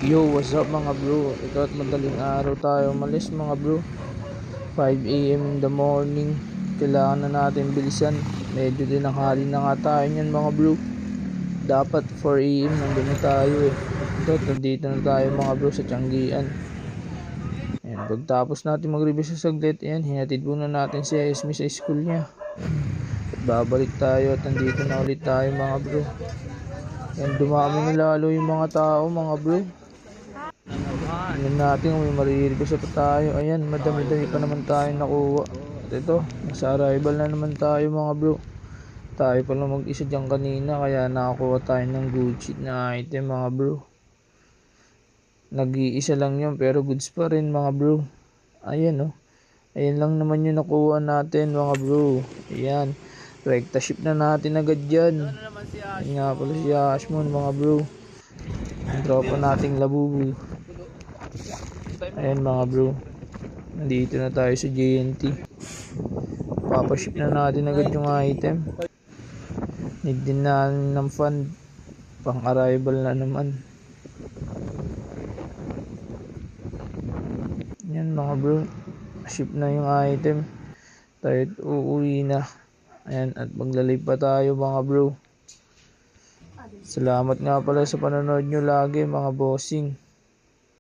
Yo, what's up mga bro? Ito at madaling araw tayo umalis mga bro. 5 AM in the morning. Kailangan na natin bilisan. Medyo dinanghali na nga tayo niyan mga bro. Dapat 4 AM nandun na tayo eh. Ito, nandito na tayo mga bro sa Tianggian. Ayan, pagtapos natin mag-review sa saglit, ayan, hinatid muna natin si Esme sa school niya. At babalik tayo at nandito na ulit tayo mga bro. Ayan, dumami na lalo yung mga tao mga bro. Tingnan natin kung may maririnig pa tayo. Ayan, madami-dami pa naman tayo nakuha. At ito, nasa arrival na naman tayo mga bro. Tayo pa lang mag-isa dyan kanina, kaya nakakuha tayo ng good shit na item mga bro. Nag-iisa lang yun pero goods pa rin mga bro. Ayan oh. Ayan lang naman yung nakuha natin mga bro. Ayan, rekta ship na natin agad dyan. Ayan nga pala si Ashmon mga bro. Ang tropa nating labubu. Ayan mga bro, nandito na tayo sa JNT. Papaship na natin agad yung item. Need din natin ng fund, pang arrival na naman. Ayan mga bro, ship na yung item. Tayo uuwi na. Ayan, at maglalay pa tayo mga bro. Salamat nga pala sa panonood nyo lagi mga bossing.